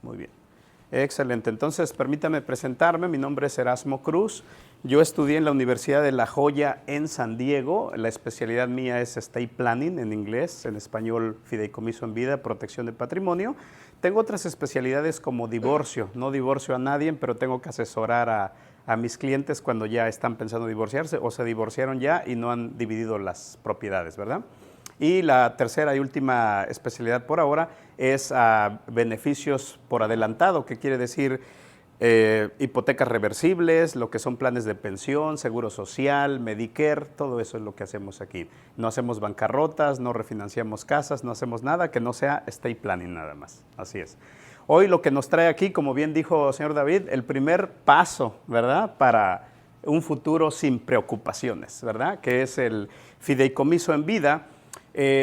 Muy bien. Excelente. Entonces, permítame presentarme. Mi nombre es Erasmo Cruz. Yo estudié en la Universidad de La Joya en San Diego. La especialidad mía es Estate Planning en inglés, en español Fideicomiso en Vida, Protección de Patrimonio. Tengo otras especialidades como divorcio. No divorcio a nadie, pero tengo que asesorar a mis clientes cuando ya están pensando divorciarse o se divorciaron ya y no han dividido las propiedades, ¿verdad? Y la tercera y última especialidad por ahora es beneficios por adelantado, que quiere decir hipotecas reversibles, lo que son planes de pensión, seguro social, Medicare, todo eso es lo que hacemos aquí. No hacemos bancarrotas, no refinanciamos casas, no hacemos nada que no sea estate planning nada más. Así es. Hoy lo que nos trae aquí, como bien dijo el señor David, el primer paso, ¿verdad?, para un futuro sin preocupaciones, ¿verdad?, que es el fideicomiso en vida.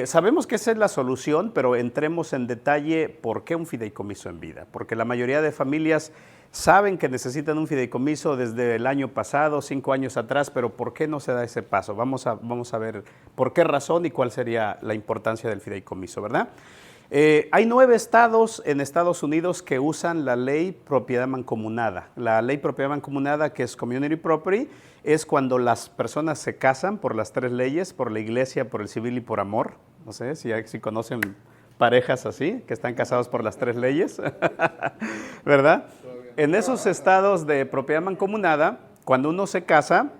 Sabemos que esa es la solución, pero entremos en detalle por qué un fideicomiso en vida. Porque la mayoría de familias saben que necesitan un fideicomiso desde el año pasado, 5 años atrás, pero ¿por qué no se da ese paso? Vamos a ver por qué razón y cuál sería la importancia del fideicomiso, ¿verdad? Hay 9 estados en Estados Unidos que usan la ley propiedad mancomunada. La ley propiedad mancomunada, que es community property, es cuando las personas se casan por las 3 leyes, por la iglesia, por el civil y por amor. No sé si conocen parejas así, que están casados por las 3 leyes, ¿verdad? En esos estados de propiedad mancomunada, cuando uno se casa,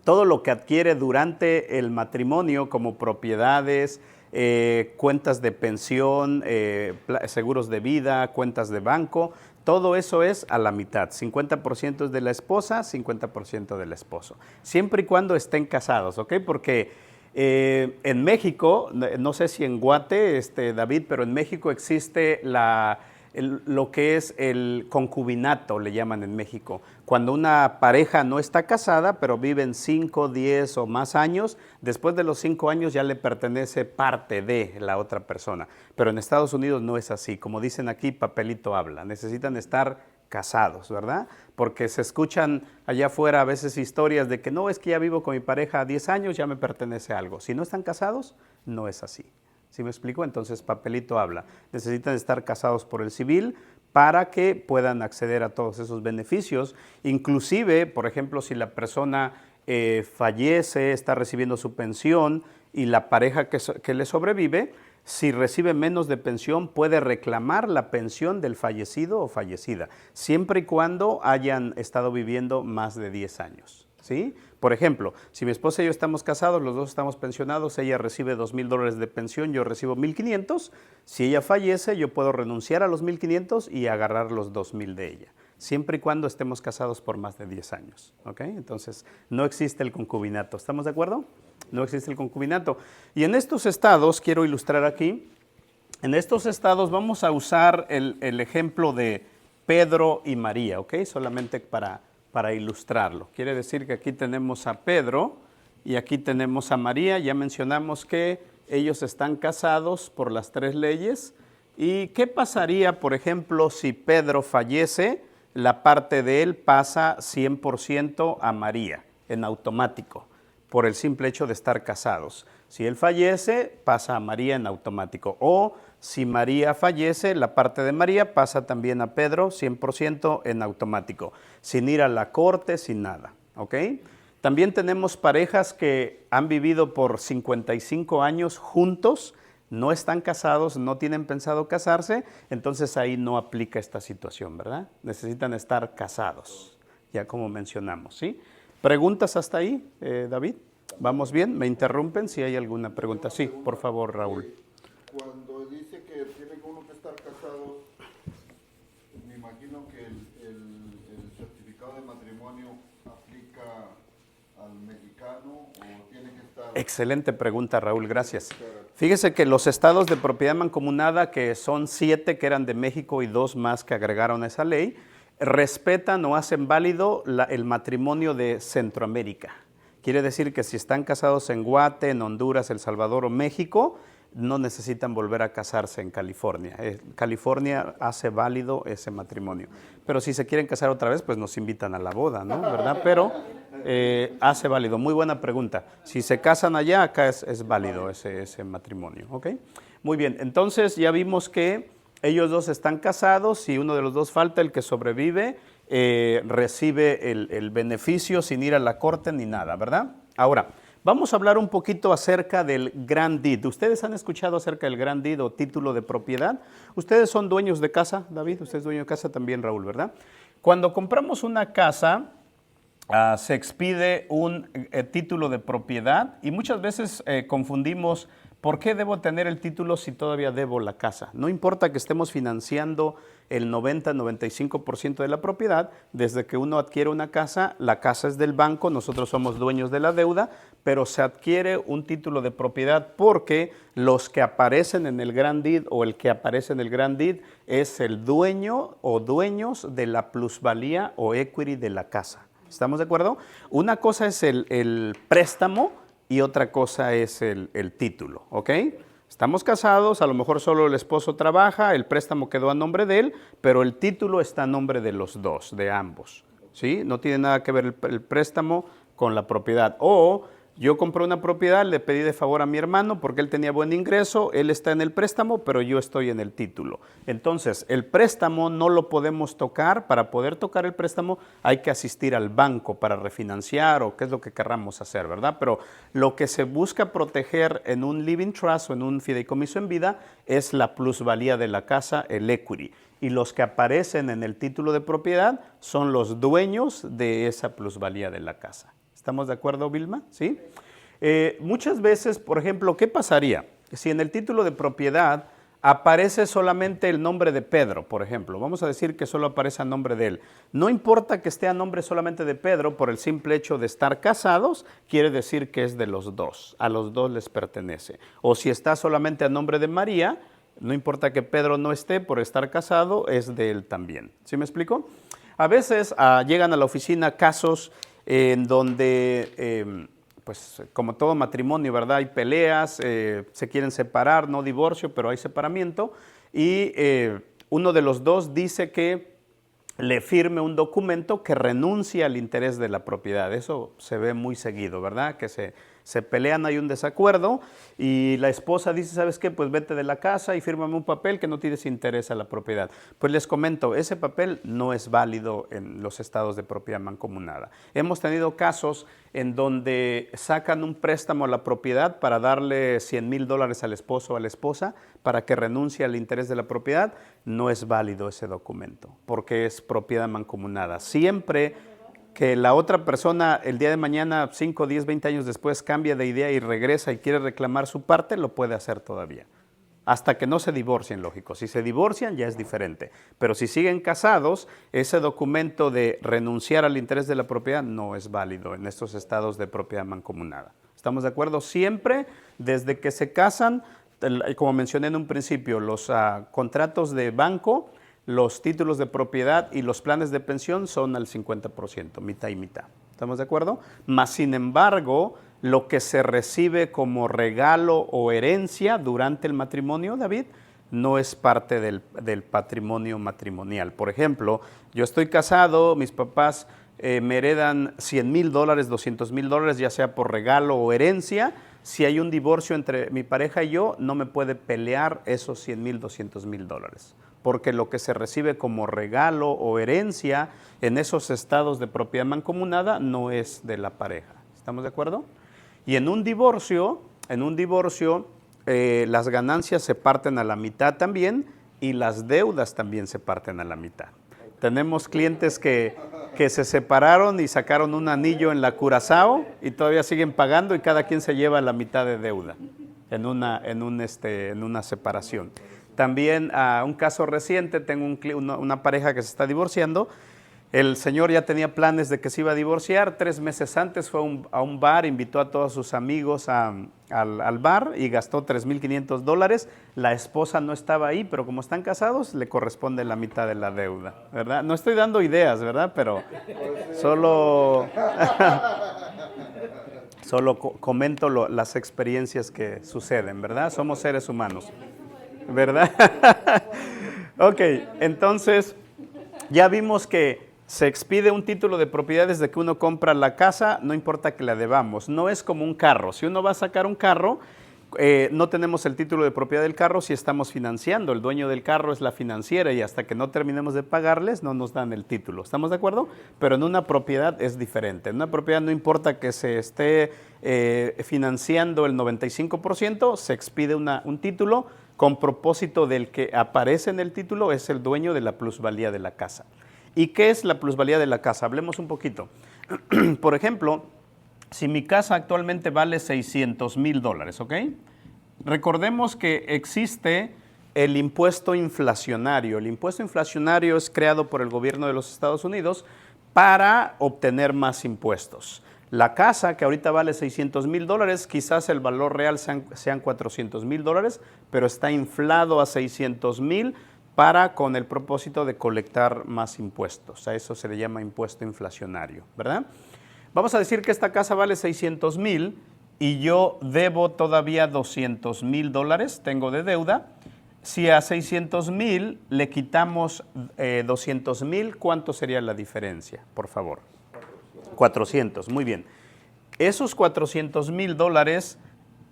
todo lo que adquiere durante el matrimonio como propiedades, cuentas de pensión, seguros de vida, cuentas de banco, todo eso es a la mitad, 50% es de la esposa, 50% del esposo, siempre y cuando estén casados, ¿ok? Porque en México, no sé si en Guate, David, pero en México existe lo que es el concubinato, le llaman en México. Cuando una pareja no está casada, pero viven 5, 10 o más años, después de los 5 años ya le pertenece parte de la otra persona. Pero en Estados Unidos no es así. Como dicen aquí, papelito habla. Necesitan estar casados, ¿verdad? Porque se escuchan allá afuera a veces historias de que no, es que ya vivo con mi pareja 10 años, ya me pertenece algo. Si no están casados, no es así. ¿Sí me explico? Entonces, papelito habla. Necesitan estar casados por el civil para que puedan acceder a todos esos beneficios. Inclusive, por ejemplo, si la persona fallece, está recibiendo su pensión y la pareja que le sobrevive, si recibe menos de pensión, puede reclamar la pensión del fallecido o fallecida, siempre y cuando hayan estado viviendo más de 10 años. ¿Sí? Por ejemplo, si mi esposa y yo estamos casados, los dos estamos pensionados, ella recibe $2,000 de pensión, yo recibo 1,500. Si ella fallece, yo puedo renunciar a los 1,500 y agarrar los 2,000 de ella, siempre y cuando estemos casados por más de 10 años. ¿Ok? Entonces, no existe el concubinato. ¿Estamos de acuerdo? No existe el concubinato. Y en estos estados, quiero ilustrar aquí, en estos estados vamos a usar el ejemplo de Pedro y María, ¿ok? Solamente para ilustrarlo. Quiere decir que aquí tenemos a Pedro y aquí tenemos a María. Ya mencionamos que ellos están casados por las 3 leyes. ¿Y qué pasaría, por ejemplo, si Pedro fallece? La parte de él pasa 100% a María, en automático, por el simple hecho de estar casados. Si él fallece, pasa a María en automático. O si María fallece, la parte de María pasa también a Pedro 100% en automático, sin ir a la corte, sin nada. ¿Ok? También tenemos parejas que han vivido por 55 años juntos, no están casados, no tienen pensado casarse, entonces ahí no aplica esta situación, ¿verdad? Necesitan estar casados, ya como mencionamos, ¿sí? ¿Preguntas hasta ahí, David? ¿Vamos bien? ¿Me interrumpen si hay alguna pregunta? Sí, por favor, Raúl. Cuando dice que tiene uno que estar casado, me imagino que el certificado de matrimonio aplica al mexicano o tiene que estar... Excelente pregunta, Raúl, gracias. Fíjese que los estados de propiedad mancomunada, que son 7 que eran de México y 2 más que agregaron a esa ley, respetan o hacen válido el matrimonio de Centroamérica. Quiere decir que si están casados en Guate, en Honduras, El Salvador o México, no necesitan volver a casarse en California. California hace válido ese matrimonio. Pero si se quieren casar otra vez, pues nos invitan a la boda, ¿no? ¿Verdad? Pero hace válido. Muy buena pregunta. Si se casan allá, acá es válido ese matrimonio, ¿ok? Muy bien. Entonces ya vimos que Ellos dos están casados, si uno de los dos falta, el que sobrevive recibe el beneficio sin ir a la corte ni nada, ¿verdad? Ahora, vamos a hablar un poquito acerca del Grand Deed. ¿Ustedes han escuchado acerca del Grand Deed o título de propiedad? Ustedes son dueños de casa, David, usted es dueño de casa también, Raúl, ¿verdad? Cuando compramos una casa, se expide un título de propiedad y muchas veces confundimos por qué debo tener el título si todavía debo la casa. No importa que estemos financiando el 90-95% de la propiedad, desde que uno adquiere una casa, la casa es del banco, nosotros somos dueños de la deuda, pero se adquiere un título de propiedad porque los que aparecen en el Grand Deed o el que aparece en el Grand Deed es el dueño o dueños de la plusvalía o equity de la casa. ¿Estamos de acuerdo? Una cosa es el préstamo y otra cosa es el título, ¿ok? Estamos casados, a lo mejor solo el esposo trabaja, el préstamo quedó a nombre de él, pero el título está a nombre de los dos, de ambos, ¿sí? No tiene nada que ver el préstamo con la propiedad. O yo compré una propiedad, le pedí de favor a mi hermano porque él tenía buen ingreso, él está en el préstamo, pero yo estoy en el título. Entonces, el préstamo no lo podemos tocar. Para poder tocar el préstamo hay que asistir al banco para refinanciar o qué es lo que querramos hacer, ¿verdad? Pero lo que se busca proteger en un living trust o en un fideicomiso en vida es la plusvalía de la casa, el equity. Y los que aparecen en el título de propiedad son los dueños de esa plusvalía de la casa. ¿Estamos de acuerdo, Vilma? ¿Sí? Muchas veces, por ejemplo, ¿qué pasaría si en el título de propiedad aparece solamente el nombre de Pedro, por ejemplo? Vamos a decir que solo aparece a nombre de él. No importa que esté a nombre solamente de Pedro, por el simple hecho de estar casados, quiere decir que es de los dos, a los dos les pertenece. O si está solamente a nombre de María, no importa que Pedro no esté, por estar casado, es de él también. ¿Sí me explico? A veces llegan a la oficina casos en donde, pues como todo matrimonio, ¿verdad? Hay peleas, se quieren separar, no divorcio, pero hay separamiento, y uno de los dos dice que le firme un documento que renuncia al interés de la propiedad. Eso se ve muy seguido, ¿verdad? Que se pelean, hay un desacuerdo y la esposa dice, ¿sabes qué? Pues vete de la casa y fírmame un papel que no tienes interés a la propiedad. Pues les comento, ese papel no es válido en los estados de propiedad mancomunada. Hemos tenido casos en donde sacan un préstamo a la propiedad para darle $100,000 al esposo o a la esposa para que renuncie al interés de la propiedad. No es válido ese documento porque es propiedad mancomunada. Siempre que la otra persona el día de mañana, 5, 10, 20 años después, cambia de idea y regresa y quiere reclamar su parte, lo puede hacer todavía. Hasta que no se divorcien, lógico. Si se divorcian ya es diferente. Pero si siguen casados, ese documento de renunciar al interés de la propiedad no es válido en estos estados de propiedad mancomunada. ¿Estamos de acuerdo? Siempre, desde que se casan, como mencioné en un principio, los contratos de banco, los títulos de propiedad y los planes de pensión son al 50%, mitad y mitad. ¿Estamos de acuerdo? Mas, sin embargo, lo que se recibe como regalo o herencia durante el matrimonio, David, no es parte del patrimonio matrimonial. Por ejemplo, yo estoy casado, mis papás me heredan $100,000, $200,000, ya sea por regalo o herencia. Si hay un divorcio entre mi pareja y yo, no me puede pelear esos $100,000, $200,000. Porque lo que se recibe como regalo o herencia en esos estados de propiedad mancomunada no es de la pareja. ¿Estamos de acuerdo? Y en un divorcio, las ganancias se parten a la mitad también y las deudas también se parten a la mitad. Tenemos clientes que se separaron y sacaron un anillo en la Curazao y todavía siguen pagando y cada quien se lleva la mitad de deuda en una separación. También un caso reciente, tengo una pareja que se está divorciando. El señor ya tenía planes de que se iba a divorciar. 3 meses antes fue a un bar, invitó a todos sus amigos al bar y gastó $3,500. La esposa no estaba ahí, pero como están casados, le corresponde la mitad de la deuda, ¿verdad? No estoy dando ideas, ¿verdad? Pero solo comento las experiencias que suceden, ¿verdad? Somos seres humanos, ¿verdad? Ok, entonces ya vimos que se expide un título de propiedad desde que uno compra la casa, no importa que la debamos. No es como un carro. Si uno va a sacar un carro, No tenemos el título de propiedad del carro si estamos financiando. El dueño del carro es la financiera y hasta que no terminemos de pagarles no nos dan el título. ¿Estamos de acuerdo? Pero en una propiedad es diferente. En una propiedad no importa que se esté financiando el 95%, se expide un título con propósito del que aparece en el título es el dueño de la plusvalía de la casa. ¿Y qué es la plusvalía de la casa? Hablemos un poquito. Por ejemplo, si mi casa actualmente vale $600,000, ¿ok? Recordemos que existe el impuesto inflacionario. El impuesto inflacionario es creado por el gobierno de los Estados Unidos para obtener más impuestos. La casa, que ahorita vale $600,000, quizás el valor real sean $400,000, pero está inflado a $600,000 con el propósito de colectar más impuestos. A eso se le llama impuesto inflacionario, ¿verdad? Vamos a decir que esta casa vale $600,000 y yo debo todavía $200,000, tengo de deuda. Si a $600,000 le quitamos $200,000, ¿cuánto sería la diferencia? Por favor. 400, muy bien. Esos $400,000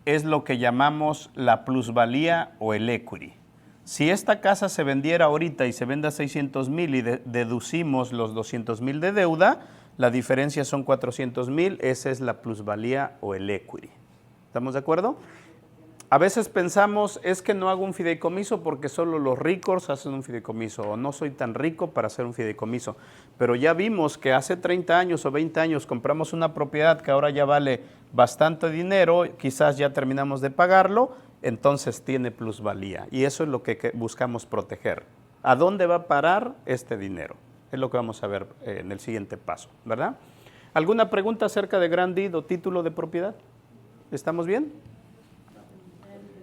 es lo que llamamos la plusvalía o el equity. Si esta casa se vendiera ahorita y se vende a $600,000 y deducimos los $200,000 de deuda, la diferencia son $400,000, esa es la plusvalía o el equity. ¿Estamos de acuerdo? A veces pensamos, es que no hago un fideicomiso porque solo los ricos hacen un fideicomiso, o no soy tan rico para hacer un fideicomiso. Pero ya vimos que hace 30 años o 20 años compramos una propiedad que ahora ya vale bastante dinero, quizás ya terminamos de pagarlo, entonces tiene plusvalía. Y eso es lo que buscamos proteger. ¿A dónde va a parar este dinero? Es lo que vamos a ver en el siguiente paso, ¿verdad? ¿Alguna pregunta acerca de Grand Deed o título de propiedad? ¿Estamos bien?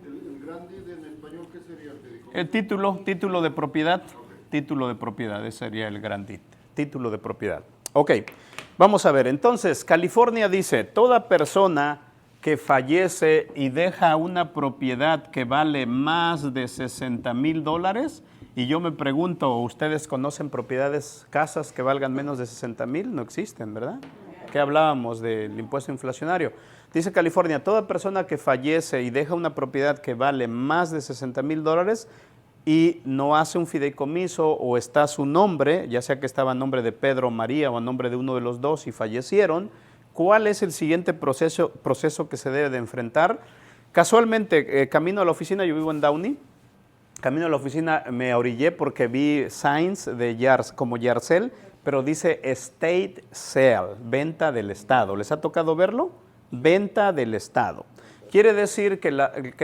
¿El Grand Deed en español qué sería? El título de propiedad, título de propiedad, ese sería el Grand Deed, título de propiedad. Ok, vamos a ver, entonces, California dice, toda persona que fallece y deja una propiedad que vale más de $60,000, y yo me pregunto, ¿ustedes conocen propiedades, casas que valgan menos de $60,000? No existen, ¿verdad? ¿Qué hablábamos del impuesto inflacionario? Dice California, toda persona que fallece y deja una propiedad que vale más de $60,000 y no hace un fideicomiso o está su nombre, ya sea que estaba a nombre de Pedro o María o a nombre de uno de los dos y fallecieron, ¿cuál es el siguiente proceso que se debe de enfrentar? Casualmente, camino a la oficina, yo vivo en Downey, camino a la oficina me orillé porque vi signs como Yarcel, pero dice estate sale, venta del Estado. ¿Les ha tocado verlo? Venta del Estado. Quiere decir que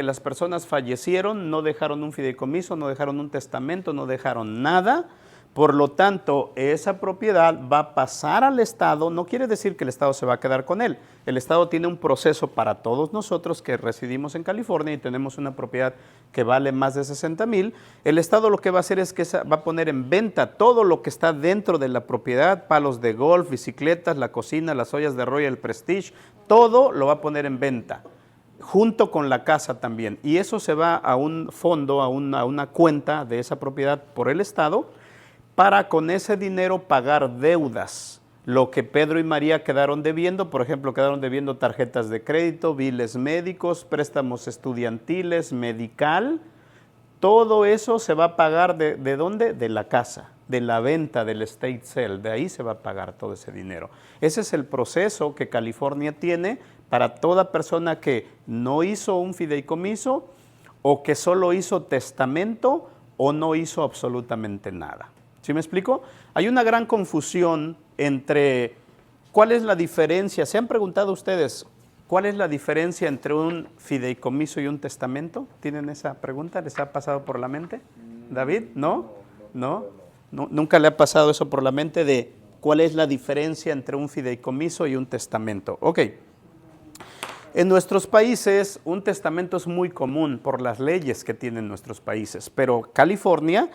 las personas fallecieron, no dejaron un fideicomiso, no dejaron un testamento, no dejaron nada. Por lo tanto, esa propiedad va a pasar al Estado. No quiere decir que el Estado se va a quedar con él. El Estado tiene un proceso para todos nosotros que residimos en California y tenemos una propiedad que vale más de $60,000. El Estado lo que va a hacer es que va a poner en venta todo lo que está dentro de la propiedad, palos de golf, bicicletas, la cocina, las ollas de Royal Prestige, todo lo va a poner en venta, junto con la casa también. Y eso se va a un fondo, a una cuenta de esa propiedad por el Estado, para con ese dinero pagar deudas, lo que Pedro y María quedaron debiendo. Por ejemplo, quedaron debiendo tarjetas de crédito, biles médicos, préstamos estudiantiles, medical. Todo eso se va a pagar ¿de dónde? De la casa, de la venta del estate sale, de ahí se va a pagar todo ese dinero. Ese es el proceso que California tiene para toda persona que no hizo un fideicomiso o que solo hizo testamento o no hizo absolutamente nada. ¿Sí me explico? Hay una gran confusión entre cuál es la diferencia. ¿Se han preguntado ustedes cuál es la diferencia entre un fideicomiso y un testamento? ¿Tienen esa pregunta? ¿Les ha pasado por la mente? ¿David? ¿No? ¿No? ¿Nunca le ha pasado eso por la mente de cuál es la diferencia entre un fideicomiso y un testamento? Ok. En nuestros países, un testamento es muy común por las leyes que tienen nuestros países, pero California,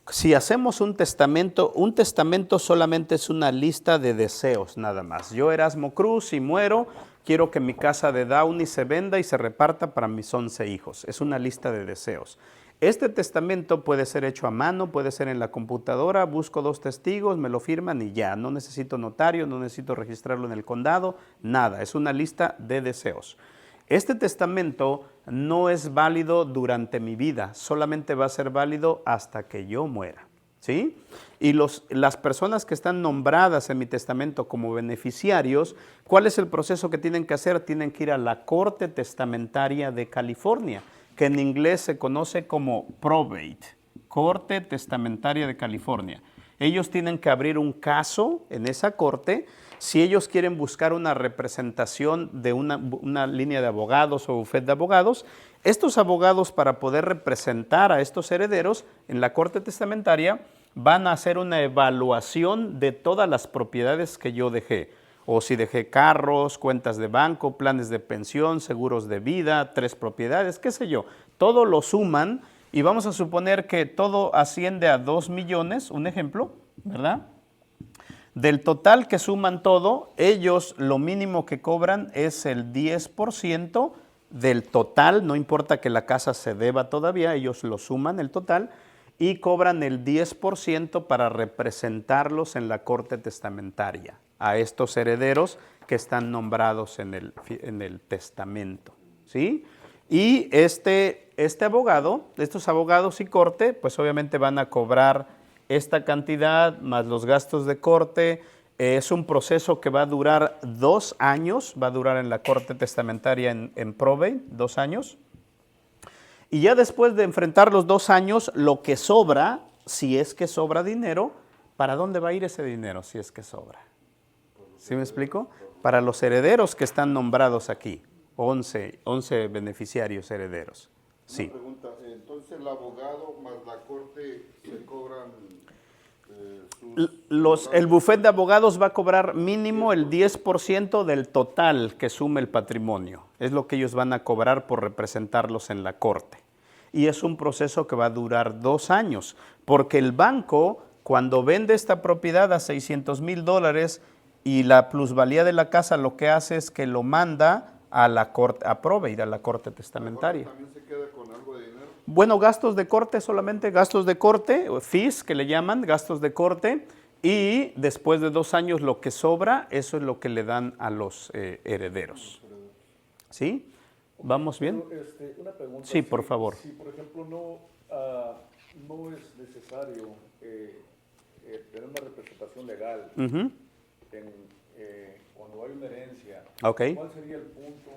si hacemos un testamento solamente es una lista de deseos nada más. Yo, Erasmo Cruz, si muero, quiero que mi casa de Downey se venda y se reparta para mis 11 hijos. Es una lista de deseos. Este testamento puede ser hecho a mano, puede ser en la computadora, busco 2 testigos, me lo firman y ya. No necesito notario, no necesito registrarlo en el condado, nada. Es una lista de deseos. Este testamento no es válido durante mi vida, solamente va a ser válido hasta que yo muera. ¿Sí? Y las personas que están nombradas en mi testamento como beneficiarios, ¿cuál es el proceso que tienen que hacer? Tienen que ir a la Corte Testamentaria de California, que en inglés se conoce como probate, Corte Testamentaria de California. Ellos tienen que abrir un caso en esa corte si ellos quieren buscar una representación de una línea de abogados o bufete de abogados. Estos abogados, para poder representar a estos herederos en la Corte Testamentaria, van a hacer una evaluación de todas las propiedades que yo dejé. O si dejé carros, cuentas de banco, planes de pensión, seguros de vida, 3 propiedades, qué sé yo. Todo lo suman y vamos a suponer que todo asciende a 2 millones, un ejemplo, ¿verdad? Del total que suman todo, ellos lo mínimo que cobran es el 10% del total, no importa que la casa se deba todavía, ellos lo suman el total y cobran el 10% para representarlos en la Corte Testamentaria a estos herederos que están nombrados en el testamento, ¿sí? Y este abogado, estos abogados y corte, pues obviamente van a cobrar esta cantidad más los gastos de corte. Es un proceso que va a durar 2 años, va a durar en la Corte Testamentaria en probate, 2 años. Y ya después de enfrentar los 2 años, lo que sobra, si es que sobra dinero, ¿para dónde va a ir ese dinero si es que sobra? ¿Sí me explico? Para los herederos que están nombrados aquí, 11 beneficiarios herederos. Sí. Una pregunta, entonces el abogado más la corte se cobran El bufete de abogados va a cobrar mínimo el 10% del total que sume el patrimonio. Es lo que ellos van a cobrar por representarlos en la corte. Y es un proceso que va a durar 2 años, porque el banco, cuando vende esta propiedad a $600,000 y la plusvalía de la casa, lo que hace es que lo manda a la corte, a probate, a la Corte Testamentaria. ¿También se queda con algo de dinero? Bueno, gastos de corte solamente, gastos de corte, o fees que le llaman, gastos de corte, y después de 2 años lo que sobra, eso es lo que le dan a los herederos. ¿Sí? ¿Vamos bien? Una pregunta. Sí, por favor. Si, por ejemplo, no es necesario tener una representación legal cuando hay una herencia, Okay. ¿cuál sería el punto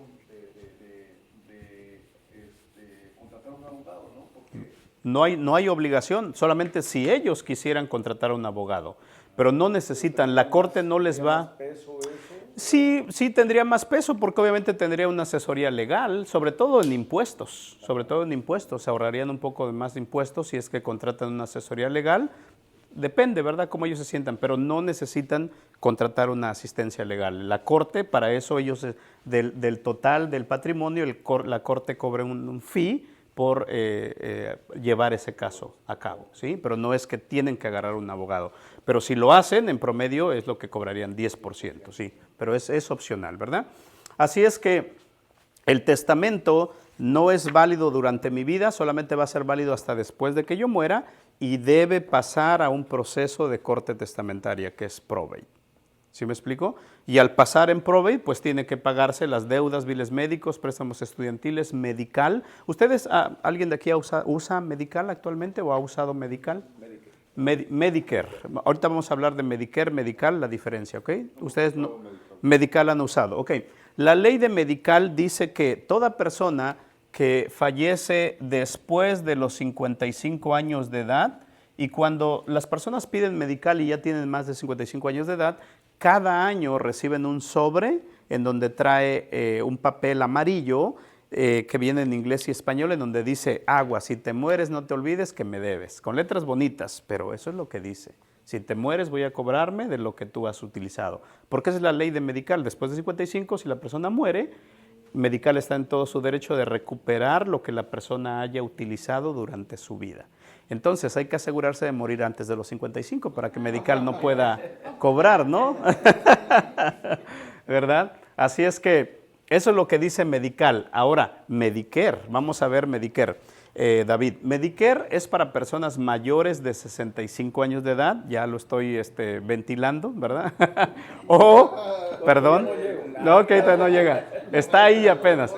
de contratar a un abogado? ¿No? Porque No hay obligación, solamente si ellos quisieran contratar a un abogado, pero no necesitan, la corte no les va. ¿peso eso? Sí tendría más peso porque obviamente tendría una asesoría legal, sobre todo en impuestos, se ahorrarían un poco más de impuestos si es que contratan una asesoría legal. Depende, ¿verdad?, cómo ellos se sientan, pero no necesitan contratar una asistencia legal. La corte, para eso ellos, del total del patrimonio, la corte cobra un fee por llevar ese caso a cabo, ¿sí? Pero no es que tienen que agarrar un abogado. Pero si lo hacen, en promedio es lo que cobrarían 10%, sí. Pero es opcional, ¿verdad? Así es que el testamento no es válido durante mi vida, solamente va a ser válido hasta después de que yo muera y debe pasar a un proceso de corte testamentaria que es probate. ¿Sí me explico? Y al pasar en probate, pues tiene que pagarse las deudas, biles médicos, préstamos estudiantiles, medical. ¿Ustedes, alguien de aquí usa medical actualmente o ha usado medical? Medicare. Ahorita vamos a hablar de Medicare, medical, la diferencia, ¿ok? Ustedes no, medical han usado, ok. La ley de medical dice que toda persona que fallece después de los 55 años de edad, y cuando las personas piden medical y ya tienen más de 55 años de edad, cada año reciben un sobre en donde trae un papel amarillo que viene en inglés y español, en donde dice: agua, si te mueres no te olvides que me debes, con letras bonitas, pero eso es lo que dice. Si te mueres voy a cobrarme de lo que tú has utilizado, porque esa es la ley de medical. Después de 55, si la persona muere, medical está en todo su derecho de recuperar lo que la persona haya utilizado durante su vida. Entonces hay que asegurarse de morir antes de los 55 para que medical no pueda cobrar, ¿no? ¿Verdad? Así es que eso es lo que dice medical. Ahora, Medicare, vamos a ver Medicare. David, Medicare es para personas mayores de 65 años de edad, ya lo estoy ventilando, ¿verdad? Perdón, no, que no llega, está ahí apenas.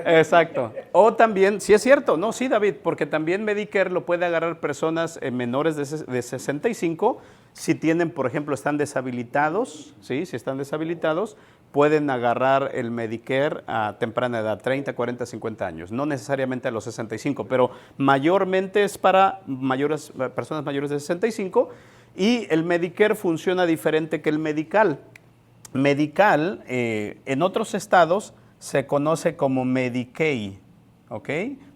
Exacto. O también, sí es cierto, no, sí, David, porque también Medicare lo puede agarrar personas menores de 65, si tienen, por ejemplo, están deshabilitados, ¿sí? Si están deshabilitados, pueden agarrar el Medicare a temprana edad, 30, 40, 50 años, no necesariamente a los 65, pero mayormente es para personas mayores de 65, y el Medicare funciona diferente que el Medical. Medical, en otros estados, se conoce como Medicaid, ¿ok?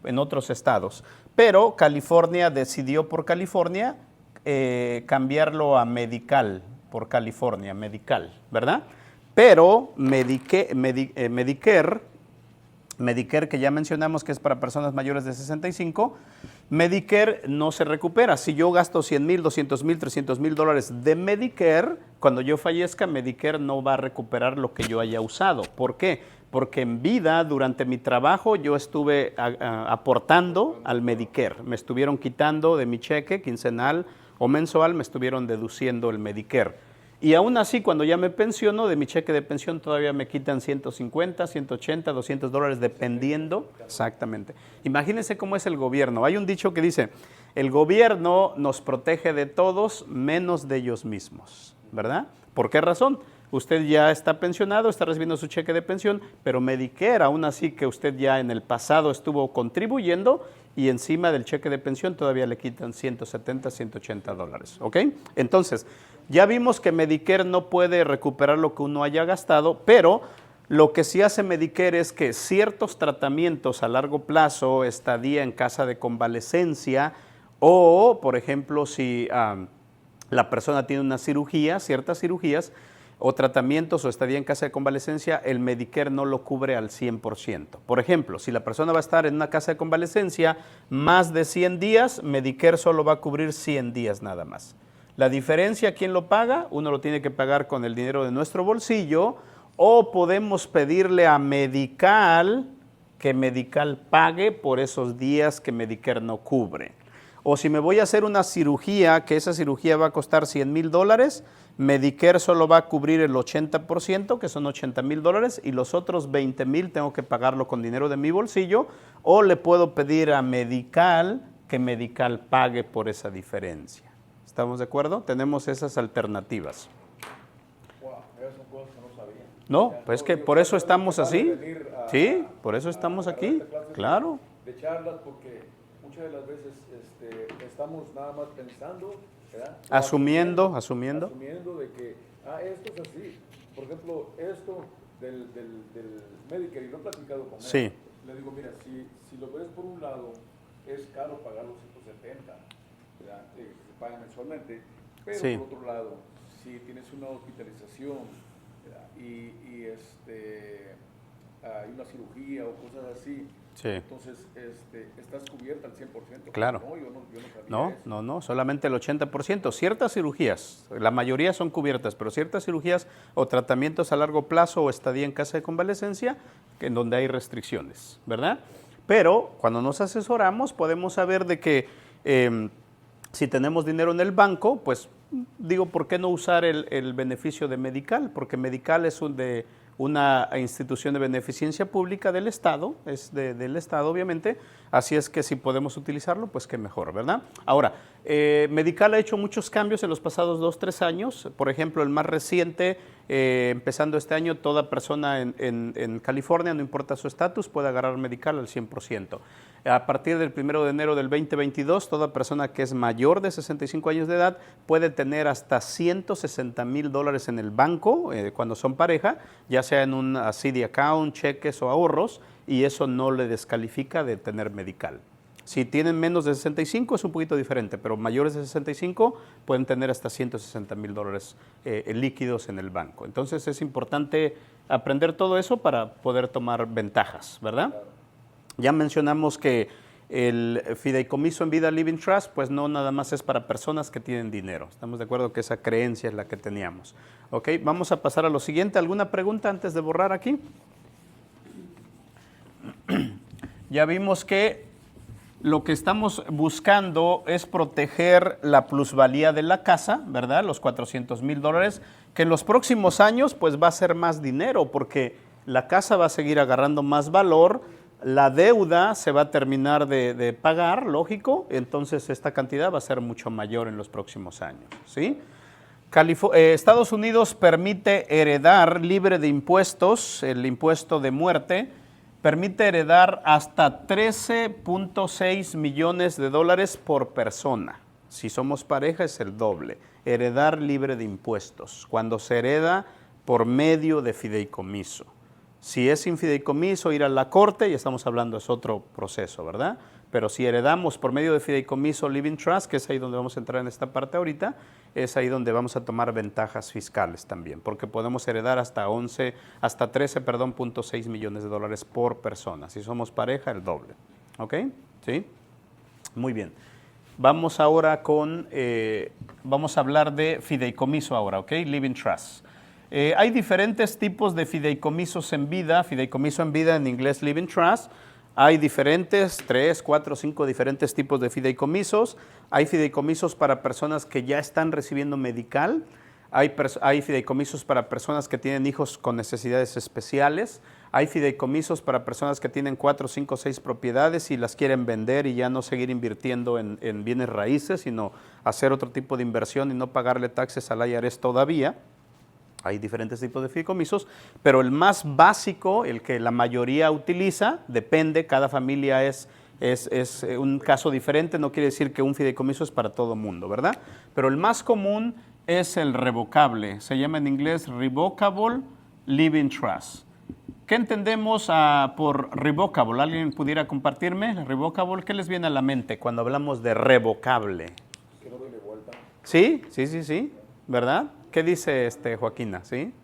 En otros estados. Pero California decidió por California cambiarlo a Medical, por California, Medical, ¿verdad? Pero Medicare, que ya mencionamos que es para personas mayores de 65, Medicare no se recupera. Si yo gasto 100 mil, 200 mil, 300 mil dólares de Medicare, cuando yo fallezca, Medicare no va a recuperar lo que yo haya usado. ¿Por qué? Porque en vida, durante mi trabajo, yo estuve aportando al Medicare. Me estuvieron quitando de mi cheque quincenal o mensual, me estuvieron deduciendo el Medicare. Y aún así, cuando ya me pensiono, de mi cheque de pensión todavía me quitan 150, 180, 200 dólares, dependiendo. Exactamente. Imagínense cómo es el gobierno. Hay un dicho que dice, el gobierno nos protege de todos menos de ellos mismos, ¿verdad? ¿Por qué razón? Usted ya está pensionado, está recibiendo su cheque de pensión, pero Medicare, aún así que usted ya en el pasado estuvo contribuyendo, y encima del cheque de pensión todavía le quitan 170, 180 dólares, ¿ok? Entonces, ya vimos que Medicare no puede recuperar lo que uno haya gastado, pero lo que sí hace Medicare es que ciertos tratamientos a largo plazo, estadía en casa de convalecencia, o, por ejemplo, si la persona tiene una cirugía, ciertas cirugías, o tratamientos o estadía en casa de convalecencia, el Medicare no lo cubre al 100%. Por ejemplo, si la persona va a estar en una casa de convalecencia más de 100 días, Medicare solo va a cubrir 100 días nada más. La diferencia, ¿quién lo paga? Uno lo tiene que pagar con el dinero de nuestro bolsillo, o podemos pedirle a Medical que Medical pague por esos días que Medicare no cubre. O si me voy a hacer una cirugía, que esa cirugía va a costar 100 mil dólares, Medicare solo va a cubrir el 80%, que son 80 mil dólares, y los otros 20 mil tengo que pagarlo con dinero de mi bolsillo, o le puedo pedir a Medical que Medical pague por esa diferencia. ¿Estamos de acuerdo? Tenemos esas alternativas. Wow, esas son cosas que no sabía. No, pues es que por eso estamos así. Sí, por eso estamos aquí. Claro. De charlas, porque muchas de las veces estamos nada más pensando, ¿verdad? Asumiendo. Asumiendo de que, esto es así. Por ejemplo, esto del Medicare, y lo he platicado con él. Sí. Le digo, mira, si lo ves por un lado, es caro pagar los 170, ¿verdad? Que se pagan mensualmente, pero Sí. por otro lado, si tienes una hospitalización, ¿verdad? y hay una cirugía o cosas así, Sí. entonces estás cubierta al 100%. Claro. No, yo no sabía eso. No, solamente el 80%. Ciertas cirugías, la mayoría son cubiertas, pero ciertas cirugías o tratamientos a largo plazo o estadía en casa de convalecencia, en donde hay restricciones, ¿verdad? Pero cuando nos asesoramos podemos saber de que si tenemos dinero en el banco, pues digo, ¿por qué no usar el beneficio de Medical? Porque Medical es una institución de beneficencia pública del Estado, es del Estado obviamente, así es que si podemos utilizarlo, pues qué mejor, ¿verdad? Ahora, Medical ha hecho muchos cambios en los pasados 2-3 años, por ejemplo, el más reciente, empezando este año, toda persona en California, no importa su estatus, puede agarrar Medical al 100%. A partir del 1 de enero del 2022, toda persona que es mayor de 65 años de edad puede tener hasta 160 mil dólares en el banco cuando son pareja, ya sea en un CD account, cheques o ahorros, y eso no le descalifica de tener Medical. Si tienen menos de 65 es un poquito diferente, pero mayores de 65 pueden tener hasta 160 mil dólares líquidos en el banco. Entonces es importante aprender todo eso para poder tomar ventajas, ¿verdad? Ya mencionamos que el fideicomiso en vida Living Trust, pues no nada más es para personas que tienen dinero. Estamos de acuerdo que esa creencia es la que teníamos. Ok, vamos a pasar a lo siguiente. ¿Alguna pregunta antes de borrar aquí? Ya vimos que lo que estamos buscando es proteger la plusvalía de la casa, ¿verdad? Los 400 mil dólares, que en los próximos años pues va a ser más dinero porque la casa va a seguir agarrando más valor la deuda se va a terminar de pagar, lógico, entonces esta cantidad va a ser mucho mayor en los próximos años, ¿sí? Estados Unidos permite heredar libre de impuestos, el impuesto de muerte, permite heredar hasta 13.6 millones de dólares por persona. Si somos pareja es el doble. Heredar libre de impuestos, cuando se hereda por medio de fideicomiso. Si es sin fideicomiso, ir a la corte, ya estamos hablando, es otro proceso, ¿verdad? Pero si heredamos por medio de fideicomiso Living Trust, que es ahí donde vamos a entrar en esta parte ahorita, es ahí donde vamos a tomar ventajas fiscales también, porque podemos heredar hasta 13.6 millones de dólares por persona. Si somos pareja, el doble. ¿Ok? ¿Sí? Muy bien. Vamos ahora vamos a hablar de fideicomiso ahora, ¿ok? Living Trust. Hay diferentes tipos de fideicomisos en vida. Fideicomiso en vida en inglés Living Trust. Hay diferentes, 3, 4, 5 diferentes tipos de fideicomisos. Hay fideicomisos para personas que ya están recibiendo medical. Hay fideicomisos para personas que tienen hijos con necesidades especiales. Hay fideicomisos para personas que tienen 4, 5, 6 propiedades y las quieren vender y ya no seguir invirtiendo en bienes raíces, sino hacer otro tipo de inversión y no pagarle taxes al IRS todavía. Hay diferentes tipos de fideicomisos, pero el más básico, el que la mayoría utiliza, depende, cada familia es un caso diferente, no quiere decir que un fideicomiso es para todo mundo, ¿verdad? Pero el más común es el revocable, se llama en inglés Revocable Living Trust. ¿Qué entendemos por revocable? ¿Alguien pudiera compartirme? Revocable, ¿qué les viene a la mente cuando hablamos de revocable? Que no doy vuelta. Sí, ¿verdad? ¿Qué dice Joaquina? ¿Sí?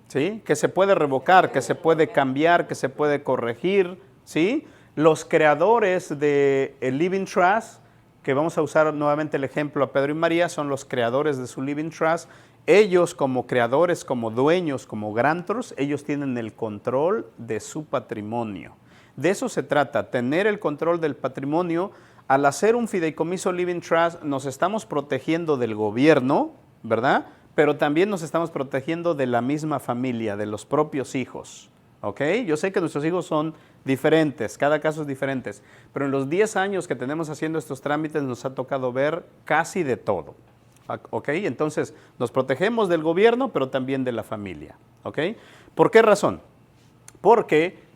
¿Sí? Que se puede revocar, que se puede cambiar, que se puede corregir, ¿sí? Los creadores de el Living Trust, que vamos a usar nuevamente el ejemplo a Pedro y María, son los creadores de su Living Trust. Ellos como creadores, como dueños, como grantors, ellos tienen el control de su patrimonio. De eso se trata, tener el control del patrimonio. Al hacer un fideicomiso Living Trust nos estamos protegiendo del gobierno, ¿verdad? Pero también nos estamos protegiendo de la misma familia, de los propios hijos, ¿ok? Yo sé que nuestros hijos son diferentes, cada caso es diferente, pero en los 10 años que tenemos haciendo estos trámites nos ha tocado ver casi de todo, ¿ok? Entonces nos protegemos del gobierno, pero también de la familia, ¿ok? ¿Por qué razón? Porque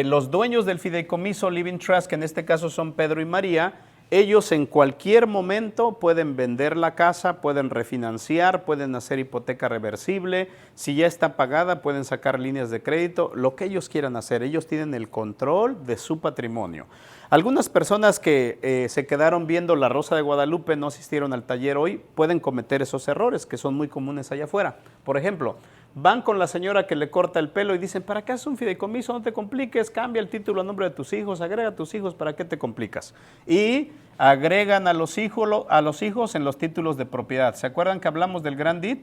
los dueños del fideicomiso Living Trust, que en este caso son Pedro y María, ellos en cualquier momento pueden vender la casa, pueden refinanciar, pueden hacer hipoteca reversible, si ya está pagada pueden sacar líneas de crédito, lo que ellos quieran hacer, ellos tienen el control de su patrimonio. Algunas personas que se quedaron viendo La Rosa de Guadalupe, no asistieron al taller hoy, pueden cometer esos errores que son muy comunes allá afuera. Por ejemplo, van con la señora que le corta el pelo y dicen, ¿para qué haces un fideicomiso? No te compliques, cambia el título a nombre de tus hijos, agrega a tus hijos, ¿para qué te complicas? Y agregan a los hijos en los títulos de propiedad. ¿Se acuerdan que hablamos del Grand Deed?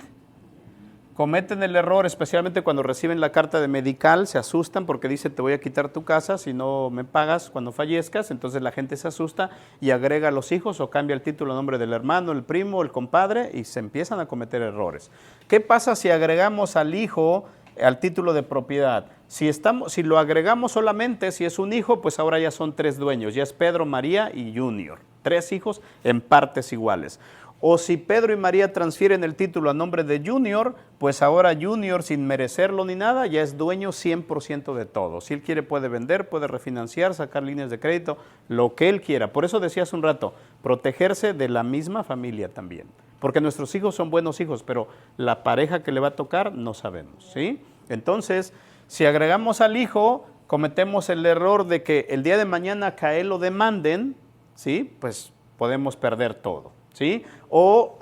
Cometen el error, especialmente cuando reciben la carta de medical, se asustan porque dice te voy a quitar tu casa si no me pagas cuando fallezcas, entonces la gente se asusta y agrega a los hijos o cambia el título a nombre del hermano, el primo, el compadre y se empiezan a cometer errores. ¿Qué pasa si agregamos al hijo al título de propiedad? Si lo agregamos solamente, si es un hijo, pues ahora ya son 3 dueños, ya es Pedro, María y Junior, 3 hijos en partes iguales. O si Pedro y María transfieren el título a nombre de Junior, pues ahora Junior, sin merecerlo ni nada, ya es dueño 100% de todo. Si él quiere puede vender, puede refinanciar, sacar líneas de crédito, lo que él quiera. Por eso decía hace un rato, protegerse de la misma familia también. Porque nuestros hijos son buenos hijos, pero la pareja que le va a tocar no sabemos, ¿sí? Entonces, si agregamos al hijo, cometemos el error de que el día de mañana que a él lo demanden, ¿sí? Pues podemos perder todo, ¿sí? O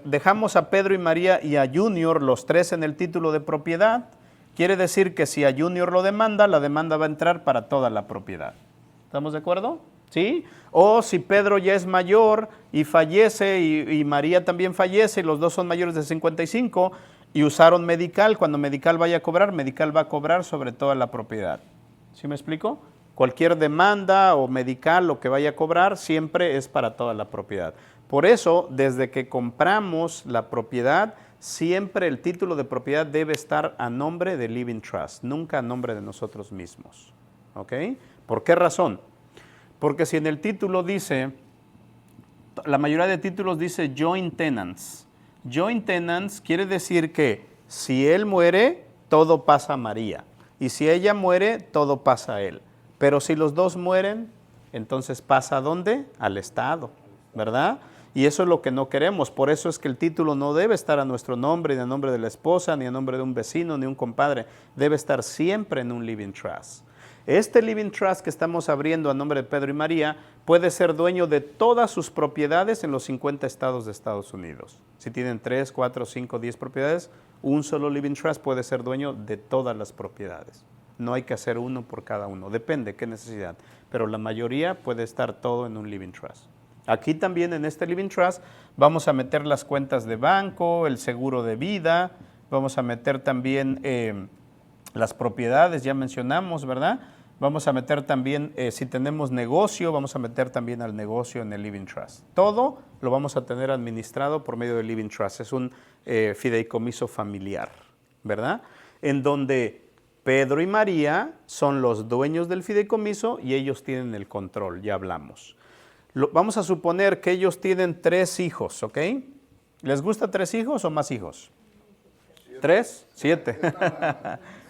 dejamos a Pedro y María y a Junior, los 3 en el título de propiedad, quiere decir que si a Junior lo demanda, la demanda va a entrar para toda la propiedad. ¿Estamos de acuerdo? ¿Sí? O si Pedro ya es mayor y fallece y María también fallece y los dos son mayores de 55 y usaron medical, cuando medical vaya a cobrar, medical va a cobrar sobre toda la propiedad. ¿Sí me explico? Cualquier demanda o medical, lo que vaya a cobrar, siempre es para toda la propiedad. Por eso, desde que compramos la propiedad, siempre el título de propiedad debe estar a nombre de Living Trust, nunca a nombre de nosotros mismos. ¿ok? ¿Por qué razón? Porque si en el título dice, la mayoría de títulos dice joint tenants. Joint tenants quiere decir que si él muere, todo pasa a María. Y si ella muere, todo pasa a él. Pero si los dos mueren, entonces pasa ¿a dónde? Al Estado, ¿verdad? Y eso es lo que no queremos. Por eso es que el título no debe estar a nuestro nombre, ni a nombre de la esposa, ni a nombre de un vecino, ni un compadre. Debe estar siempre en un living trust. Este living trust que estamos abriendo a nombre de Pedro y María puede ser dueño de todas sus propiedades en los 50 estados de Estados Unidos. Si tienen 3, 4, 5, 10 propiedades, un solo living trust puede ser dueño de todas las propiedades. No hay que hacer uno por cada uno, depende qué necesidad. Pero la mayoría puede estar todo en un living trust. Aquí también en este living trust vamos a meter las cuentas de banco, el seguro de vida, vamos a meter también las propiedades, ya mencionamos, ¿verdad? Vamos a meter también, si tenemos negocio, vamos a meter también al negocio en el living trust. Todo lo vamos a tener administrado por medio del living trust. Es un fideicomiso familiar, ¿verdad? En donde Pedro y María son los dueños del fideicomiso y ellos tienen el control, ya hablamos. Vamos a suponer que ellos tienen 3 hijos, ¿ok? ¿Les gusta 3 hijos o más hijos? 3, 7.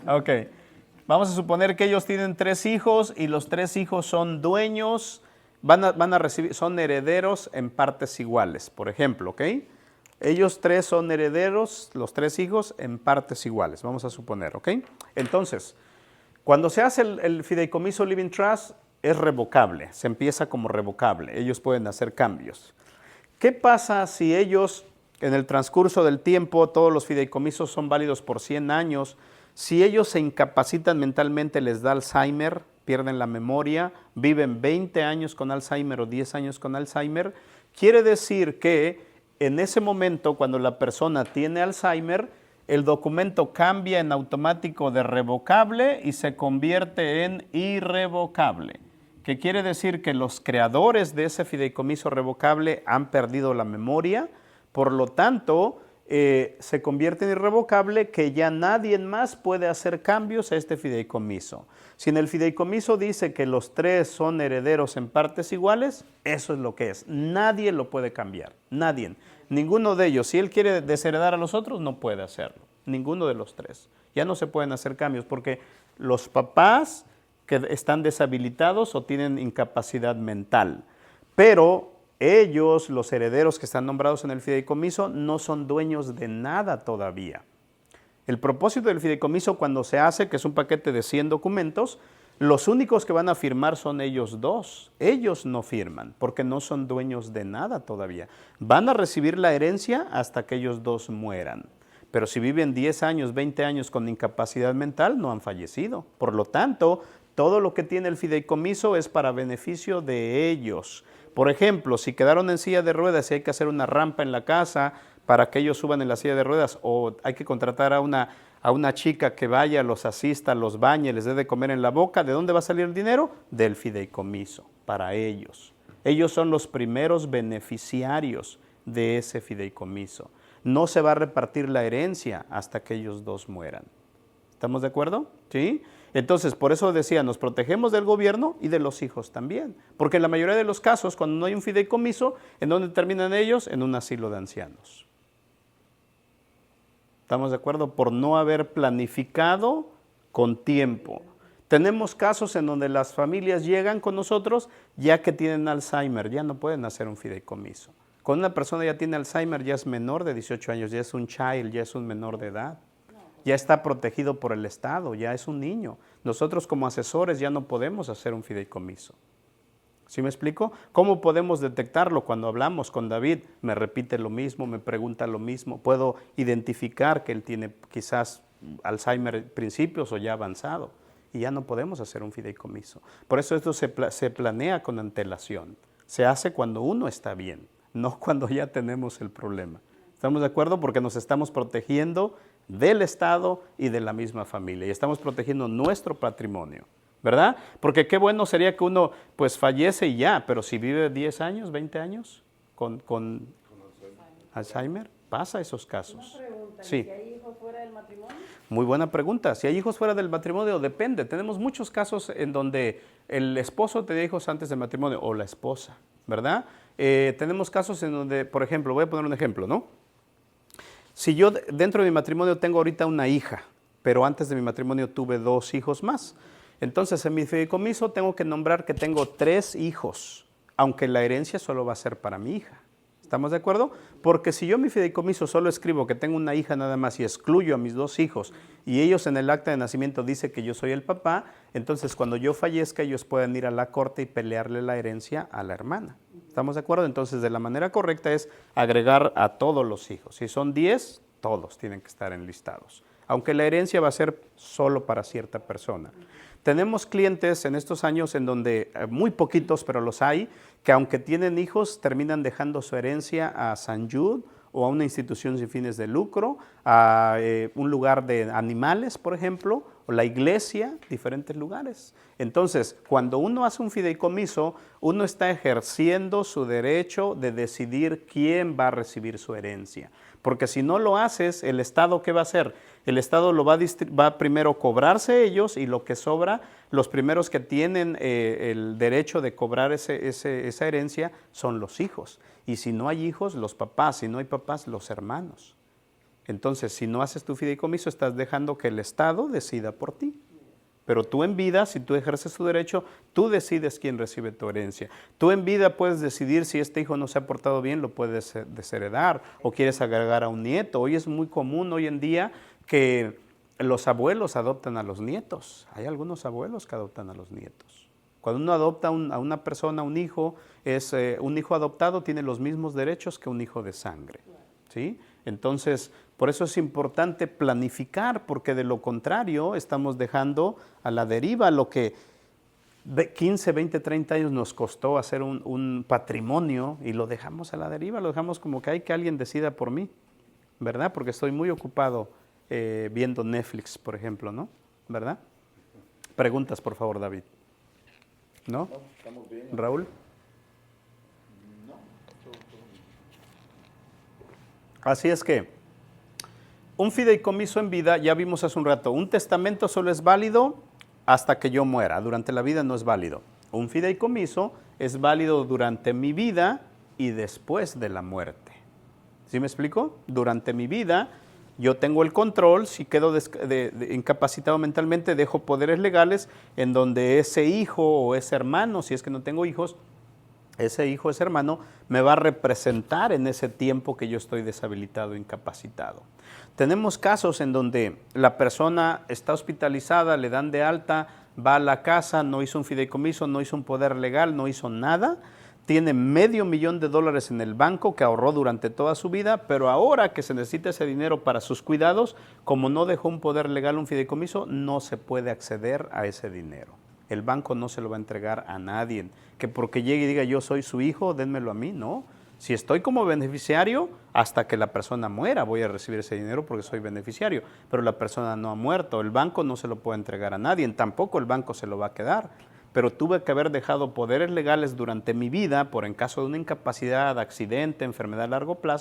Ok. Vamos a suponer que ellos tienen 3 hijos y los 3 hijos son dueños, van a recibir, son herederos en partes iguales, por ejemplo, ¿ok? Ellos 3 son herederos, los 3 hijos, en partes iguales, vamos a suponer, ¿ok? Entonces, cuando se hace el fideicomiso Living Trust, es revocable, se empieza como revocable, ellos pueden hacer cambios. ¿Qué pasa si ellos, en el transcurso del tiempo, todos los fideicomisos son válidos por 100 años, si ellos se incapacitan mentalmente, les da Alzheimer, pierden la memoria, viven 20 años con Alzheimer o 10 años con Alzheimer, quiere decir que en ese momento, cuando la persona tiene Alzheimer, el documento cambia en automático de revocable y se convierte en irrevocable. ¿Qué quiere decir? Que los creadores de ese fideicomiso revocable han perdido la memoria, por lo tanto, se convierte en irrevocable, que ya nadie más puede hacer cambios a este fideicomiso. Si en el fideicomiso dice que los 3 son herederos en partes iguales, eso es lo que es. Nadie lo puede cambiar, nadie. Ninguno de ellos. Si él quiere desheredar a los otros, no puede hacerlo. Ninguno de los 3. Ya no se pueden hacer cambios porque los papás que están deshabilitados o tienen incapacidad mental. Pero ellos, los herederos que están nombrados en el fideicomiso, no son dueños de nada todavía. El propósito del fideicomiso cuando se hace, que es un paquete de 100 documentos, los únicos que van a firmar son ellos 2. Ellos no firman porque no son dueños de nada todavía. Van a recibir la herencia hasta que ellos 2 mueran. Pero si viven 10 años, 20 años con incapacidad mental, no han fallecido. Por lo tanto, todo lo que tiene el fideicomiso es para beneficio de ellos. Por ejemplo, si quedaron en silla de ruedas y hay que hacer una rampa en la casa para que ellos suban en la silla de ruedas, o hay que contratar a una chica que vaya, los asista, los bañe, les dé de comer en la boca, ¿de dónde va a salir el dinero? Del fideicomiso, para ellos. Ellos son los primeros beneficiarios de ese fideicomiso. No se va a repartir la herencia hasta que ellos 2 mueran. ¿Estamos de acuerdo? ¿Sí? Entonces, por eso decía, nos protegemos del gobierno y de los hijos también. Porque en la mayoría de los casos, cuando no hay un fideicomiso, ¿en dónde terminan ellos? En un asilo de ancianos. ¿Estamos de acuerdo? Por no haber planificado con tiempo. Tenemos casos en donde las familias llegan con nosotros ya que tienen Alzheimer, ya no pueden hacer un fideicomiso. Cuando una persona ya tiene Alzheimer, ya es menor de 18 años, ya es un child, ya es un menor de edad. Ya está protegido por el Estado, ya es un niño. Nosotros como asesores ya no podemos hacer un fideicomiso. ¿Sí me explico? ¿Cómo podemos detectarlo? Cuando hablamos con David, me repite lo mismo, me pregunta lo mismo. Puedo identificar que él tiene quizás Alzheimer principios o ya avanzado. Y ya no podemos hacer un fideicomiso. Por eso esto se planea con antelación. Se hace cuando uno está bien, no cuando ya tenemos el problema. ¿Estamos de acuerdo? Porque nos estamos protegiendo del Estado y de la misma familia. Y estamos protegiendo nuestro patrimonio, ¿verdad? Porque qué bueno sería que uno pues fallece y ya, pero si vive 10 años, 20 años con Alzheimer, pasa esos casos. Una pregunta, sí. si hay hijos fuera del matrimonio? Muy buena pregunta. Si hay hijos fuera del matrimonio, depende. Tenemos muchos casos en donde el esposo tenía hijos antes del matrimonio o la esposa, ¿verdad? Tenemos casos en donde, por ejemplo, voy a poner un ejemplo, ¿no? Si yo dentro de mi matrimonio tengo ahorita una hija, pero antes de mi matrimonio tuve 2 hijos más, entonces en mi fideicomiso tengo que nombrar que tengo 3 hijos, aunque la herencia solo va a ser para mi hija. ¿Estamos de acuerdo? Porque si yo en mi fideicomiso solo escribo que tengo una hija nada más y excluyo a mis 2 hijos y ellos en el acta de nacimiento dice que yo soy el papá, entonces cuando yo fallezca ellos pueden ir a la corte y pelearle la herencia a la hermana. ¿Estamos de acuerdo? Entonces de la manera correcta es agregar a todos los hijos. Si son 10, todos tienen que estar enlistados, aunque la herencia va a ser solo para cierta persona. Tenemos clientes en estos años en donde, muy poquitos, pero los hay, que aunque tienen hijos, terminan dejando su herencia a San Jude o a una institución sin fines de lucro, a un lugar de animales, por ejemplo, o la iglesia, diferentes lugares. Entonces, cuando uno hace un fideicomiso, uno está ejerciendo su derecho de decidir quién va a recibir su herencia. Porque si no lo haces, ¿el Estado qué va a hacer? El Estado lo va a primero cobrarse ellos y lo que sobra, los primeros que tienen el derecho de cobrar esa herencia son los hijos. Y si no hay hijos, los papás. Si no hay papás, los hermanos. Entonces, si no haces tu fideicomiso, estás dejando que el Estado decida por ti. Pero tú en vida, si tú ejerces tu derecho, tú decides quién recibe tu herencia. Tú en vida puedes decidir si este hijo no se ha portado bien, lo puedes desheredar o quieres agregar a un nieto. Hoy es muy común, hoy en día, que los abuelos adoptan a los nietos. Hay algunos abuelos que adoptan a los nietos. Cuando uno adopta a una persona, un hijo adoptado tiene los mismos derechos que un hijo de sangre, ¿sí? Entonces, por eso es importante planificar, porque de lo contrario estamos dejando a la deriva lo que 15, 20, 30 años nos costó hacer un patrimonio y lo dejamos a la deriva, lo dejamos como que hay que alguien decida por mí, ¿verdad? Porque estoy muy ocupado viendo Netflix, por ejemplo, ¿no? ¿Verdad? Preguntas, por favor, David. ¿No? No, estamos bien. ¿Raúl? No, Así es que un fideicomiso en vida, ya vimos hace un rato, un testamento solo es válido hasta que yo muera, durante la vida no es válido. Un fideicomiso es válido durante mi vida y después de la muerte. ¿Sí me explico? Durante mi vida yo tengo el control, si quedo incapacitado mentalmente, dejo poderes legales en donde ese hijo o ese hermano, si es que no tengo hijos, ese hijo, ese hermano, me va a representar en ese tiempo que yo estoy deshabilitado, incapacitado. Tenemos casos en donde la persona está hospitalizada, le dan de alta, va a la casa, no hizo un fideicomiso, no hizo un poder legal, no hizo nada, tiene $500,000 en el banco que ahorró durante toda su vida, pero ahora que se necesita ese dinero para sus cuidados, como no dejó un poder legal, un fideicomiso, no se puede acceder a ese dinero. El banco no se lo va a entregar a nadie, que porque llegue y diga yo soy su hijo, dénmelo a mí, no. Si estoy como beneficiario, hasta que la persona muera voy a recibir ese dinero porque soy beneficiario, pero la persona no ha muerto, el banco no se lo puede entregar a nadie, tampoco el banco se lo va a quedar. Pero tuve que haber dejado poderes legales durante mi vida por en caso de una incapacidad, accidente, enfermedad a largo plazo,